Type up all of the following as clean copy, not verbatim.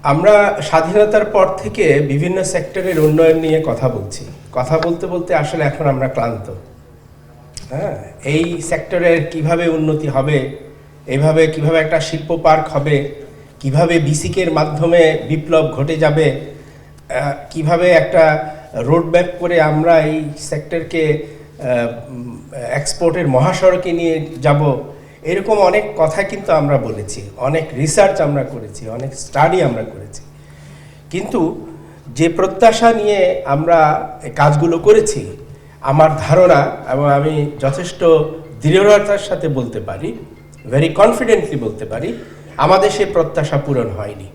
আমরা স্বাধীনতার পর থেকে বিভিন্ন সেক্টরের উন্নয়ন নিয়ে কথা বলছি। কথা বলতে বলতে আসলে এখন আমরা ক্লান্ত। হ্যাঁ, এই সেক্টরের কিভাবে উন্নতি হবে, এইভাবে কিভাবে একটা শিল্প পার্ক হবে, কিভাবে বিসিকের মাধ্যমে বিপ্লব ঘটে যাবে, কিভাবে একটা রোডম্যাপ করে আমরা এই সেক্টরকে এক্সপোর্টের মহাসড়কে নিয়ে যাব, এরকম অনেক কথা কিন্তু আমরা বলেছি, অনেক রিসার্চ আমরা করেছি, অনেক স্টাডি আমরা করেছি। কিন্তু যে প্রত্যাশা নিয়ে আমরা কাজগুলো করেছি, আমার ধারণা এবং আমি যথেষ্ট দৃঢ়তার সাথে বলতে পারি, ভেরি কনফিডেন্টলি বলতে পারি, আমাদের সেই প্রত্যাশা পূরণ হয়নি।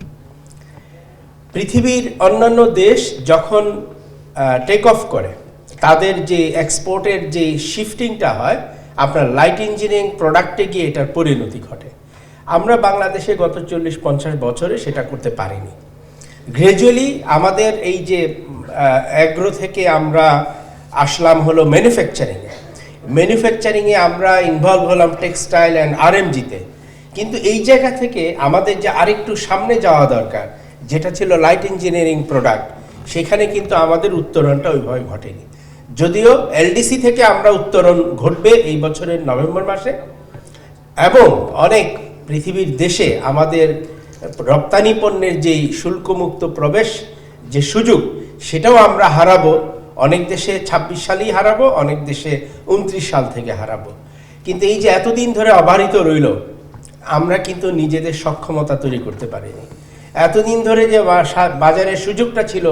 পৃথিবীর অন্যান্য দেশ যখন টেক অফ করে, তাদের যে এক্সপোর্টের যে শিফটিংটা হয়, আপনার লাইট ইঞ্জিনিয়ারিং প্রোডাক্টে গিয়ে এটার পরিণতি ঘটে। আমরা বাংলাদেশে গত 40-50 বছরে সেটা করতে পারিনি। গ্র্যাজুয়ালি আমাদের এই যে অ্যাগ্রো থেকে আমরা আসলাম হলো ম্যানুফ্যাকচারিংয়ে আমরা ইনভলভ হলাম টেক্সটাইল অ্যান্ড আরএমজিতে। কিন্তু এই জায়গা থেকে আমাদের যে আরেকটু সামনে যাওয়া দরকার, যেটা ছিল লাইট ইঞ্জিনিয়ারিং প্রোডাক্ট, সেখানে কিন্তু আমাদের উত্তরণটা ওইভাবে ঘটেনি। যদিও এলডিসি থেকে আমরা উত্তরণ ঘটবে এই বছরের নভেম্বর মাসে, এবং অনেক পৃথিবীর দেশে আমাদের রপ্তানি পণ্যের যেই শুল্কমুক্ত প্রবেশ যে সুযোগ, সেটাও আমরা হারাবো। অনেক দেশে 26 সালেই হারাবো, অনেক দেশে 29 সাল থেকে হারাবো। কিন্তু এই যে এতদিন ধরে অবারিত রইল, আমরা কিন্তু নিজেদের সক্ষমতা তৈরি করতে পারিনি। এতদিন ধরে যে বাজারের সুযোগটা ছিল,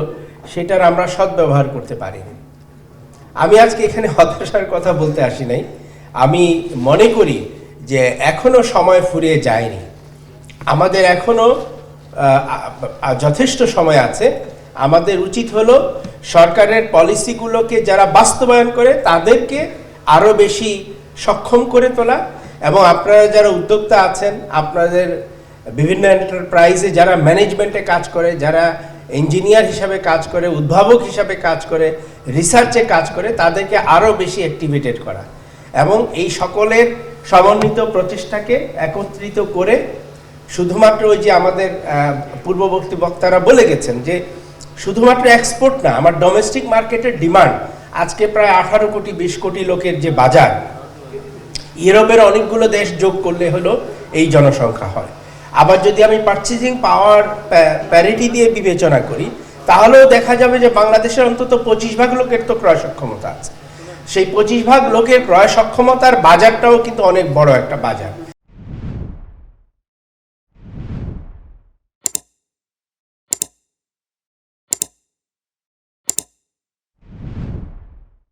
সেটার আমরা সদ্ব্যবহার করতে পারিনি। আমি আজকে এখানে হতাশার কথা বলতে আসি নাই। আমি মনে করি যে এখনো সময় ফুরিয়ে যায়নি, আমাদের এখনো যথেষ্ট সময় আছে। আমাদের উচিত হলো সরকারের পলিসিগুলোকে যারা বাস্তবায়ন করে তাদেরকে আরও বেশি সক্ষম করে তোলা, এবং আপনারা যারা উদ্যোক্তা আছেন, আপনাদের বিভিন্ন এন্টারপ্রাইজে যারা ম্যানেজমেন্টে কাজ করে, যারা ইঞ্জিনিয়ার হিসাবে কাজ করে, উদ্ভাবক হিসাবে কাজ করে, রিসার্চে কাজ করে, তাদেরকে আরও বেশি অ্যাক্টিভেটেড করা, এবং এই সকলের সমন্বিত প্রচেষ্টাকে একত্রিত করে শুধুমাত্র ওই যে আমাদের পূর্ববর্তী বক্তারা বলে গেছেন যে শুধুমাত্র এক্সপোর্ট না, আমার ডোমেস্টিক মার্কেটের ডিমান্ড আজকে প্রায় 18 কোটি 20 কোটি লোকের যে বাজার, ইউরোপের অনেকগুলো দেশ যোগ করলে হলো এই জনসংখ্যা হয়। আবার যদি আমি পারচেজিং পাওয়ার প্যারিটি দিয়ে বিবেচনা করি, তাহলেও দেখা যাবে যে বাংলাদেশের অন্তত 25% লোকের তো ক্রয় সক্ষমতা আছে। সেই 25% লোকের ক্রয় সক্ষমতার বাজারটাও কিন্তু অনেক বড় একটা বাজার।